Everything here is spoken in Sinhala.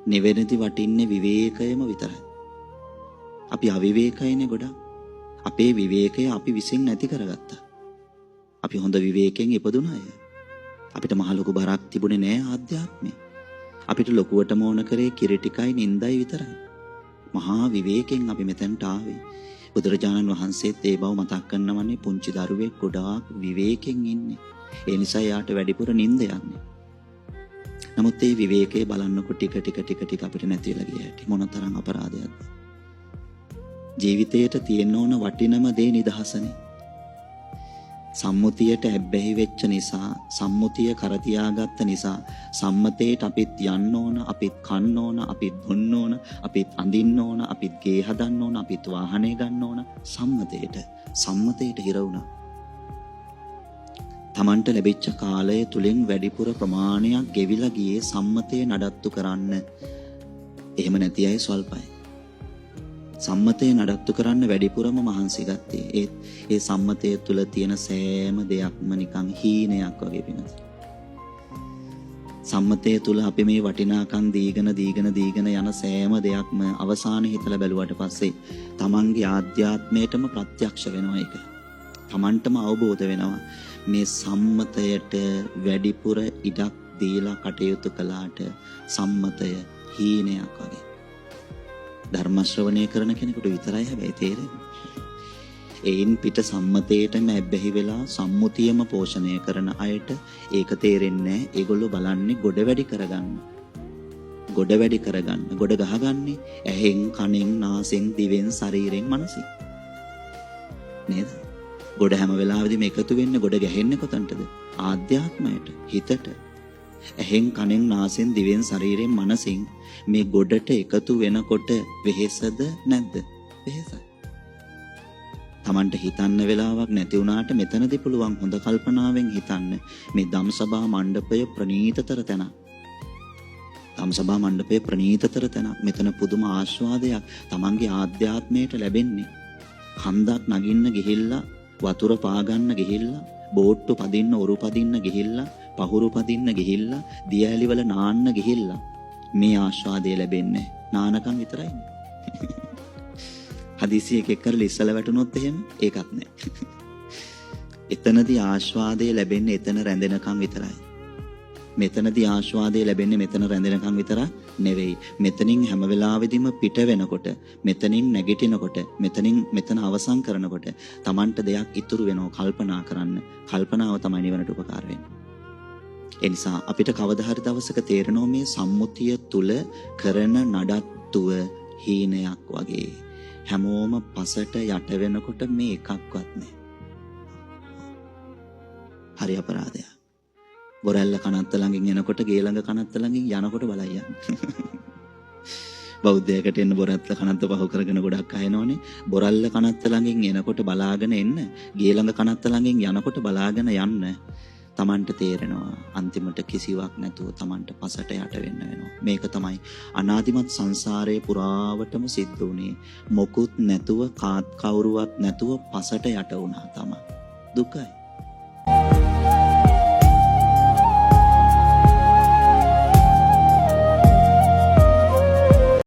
නිවෙනදි වටින්නේ විවේකයම විතරයි. අපි අවිවේකයිනේ ගොඩක්. අපේ විවේකය අපි විසින් නැති කරගත්තා. අපි හොඳ විවේකයෙන් ඉපදුන අය. අපිට මහ ලොකු බරක් තිබුණේ නෑ ආධ්‍යාත්මේ. අපිට ලොකුවටම ඕන කරේ කිරි ටිකයි නින්දයි විතරයි. මහා විවේකයෙන් අපි මෙතනට ආවේ. බුදුරජාණන් වහන්සේත් ඒ බව මතක් කරනවනේ පුංචි දරුවෙක් ගොඩාක් විවේකයෙන් ඉන්නේ. ඒ නිසා යාට වැඩිපුර නිින්ද යන්නේ. නමුත් මේ විවේකයේ බලන්නකො ටික අපිට නැති වෙලා ගියාට මොනතරම් අපරාධයක්ද? ජීවිතයට තියෙන ඕන වටිනම දේ නිදහසනේ. සම්මුතියට ඇබ්බැහි වෙච්ච නිසා, සම්මුතිය කර තියාගත්ත නිසා සම්මතේට අපිත් යන්න ඕන, අපිත් කන්න ඕන, අපිත් බොන්න ඕන, අපිත් අඳින්න ඕන, අපිත් ගේ හදන්න ඕන, අපිත් වාහනේ ගන්න ඕන. සම්මතේට හිර වුණා. Tamanට ලැබිච්ච කාලය තුලින් වැඩිපුර ප්‍රමාණයක් ගෙවිලා ගියේ සම්මතය නඩත්තු කරන්න. එහෙම නැති අය ස්වල්පයි. සම්මතය නඩත්තු කරන්න වැඩිපුරම මහන්සි ගත්තේ. ඒ සම්මතය තුල තියෙන සෑම දෙයක්ම නිකන් හීනයක් වගේ වෙනද. සම්මතය තුල අපි මේ වටිනාකම් දීගෙන යන සෑම දෙයක්ම අවසානයේ හිතලා බැලුවට පස්සේ Tamanගේ ආධ්‍යාත්මයටම ප්‍රත්‍යක්ෂ වෙනවා ඒක. Tamanටම අවබෝධ වෙනවා මේ සම්මතයට වැඩිපුර ඉඩක් දීලා කටයුතු කළාට සම්මතය හීනයක් වගේ. ධර්ම ශ්‍රවණය කරන කෙනෙකුට විතරයි හැබැයි තේරෙන්නේ. ඒයින් පිට සම්මතයටම ඇබ්බැහි වෙලා සම්මුතියම පෝෂණය කරන අයට ඒක තේරෙන්නේ නැහැ. ඒගොල්ලෝ බලන්නේ ගොඩ වැඩි කරගන්න. ගොඩ ගහගන්නේ ඇහෙන්, කනෙන්, නාසෙන්, දිවෙන්, ශරීරෙන්, මනසින්. නේද? ගොඩ හැම වෙලාවෙදිම එකතු වෙන්නේ ගොඩ ගැහෙන්නේ කොතනටද? ආධ්‍යාත්මයට, හිතට. ඇහෙන්, කනෙන්, නාසෙන්, දිවෙන්, ශරීරයෙන්, මනසින් මේ ගොඩට එකතු වෙනකොට වෙහෙසද නැද්ද? වෙහෙසයි. Tamanට හිතන්න වෙලාවක් නැති වුණාට මෙතනදී පුළුවන් හොඳ කල්පනාවෙන් හිතන්න මේ ධම්සභා මණ්ඩපය ප්‍රණීතතර තැනක්. ධම්සභා මණ්ඩපය ප්‍රණීතතර තැනක්. මෙතන පුදුම ආස්වාදයක් Tamanගේ ආධ්‍යාත්මයට ලැබෙන්නේ. හන්දක් නගින්න ගිහිල්ලා, වතුර පාගන්න ගිහිල්ලා, බෝට්ටු පදින්න, ඔරු පදින්න ගිහිල්ලා, පහුරු පදින්න ගිහිල්ලා, දියඇලි වල නාන්න ගිහිල්ලා මේ ආස්වාදය ලැබෙන්නේ නානකම් විතරයි. හදිසියෙක කරලා ඉස්සල වැටුනොත් එහෙම ඒකත් නැහැ. එතනදී ආස්වාදය ලැබෙන්නේ එතන රැඳෙනකම් විතරයි. මෙතනදී ආස්වාදය ලැබෙන්නේ මෙතන රැඳෙනකම් විතරක් නෙවෙයි. මෙතනින් හැම වෙලාවෙදිම පිට වෙනකොට, මෙතනින් නැගිටිනකොට, මෙතන අවසන් කරනකොට Tamanට දෙයක් ඉතුරු වෙනව කල්පනා කරන්න. කල්පනාව තමයි නිවනට උපකාර වෙන්නේ. ඒ නිසා අපිට කවදා හරි දවසක තේරෙනවා මේ සම්මුතිය තුල කරන නඩත්තුව හීනයක් වගේ. හැමෝම පසට යට වෙනකොට මේ එකක්වත් නැහැ. හරි අපරාධයක්. බොරැල්ල කනත්ත ළඟින් එනකොට ගේ ළඟ කනත්ත ළඟින් යනකොට බලයි යන්න. බෞද්ධයකට එන්න බොරැල්ල කනත්ත පහු කරගෙන ගොඩක් අයනෝනේ. බොරැල්ල කනත්ත ළඟින් එනකොට බලාගෙන එන්න, ගේ ළඟ කනත්ත ළඟින් යනකොට බලාගෙන යන්න. Tamanට තේරෙනවා අන්තිමට කිසිවක් නැතුව Tamanට පසට යට වෙන්න වෙනවා. මේක තමයි අනාදිමත් සංසාරයේ පුරාවටම සිද්ධ වුණේ. මොකුත් නැතුව, කවුරුවත් නැතුව පසට යට වුණා තමයි. දුකයි.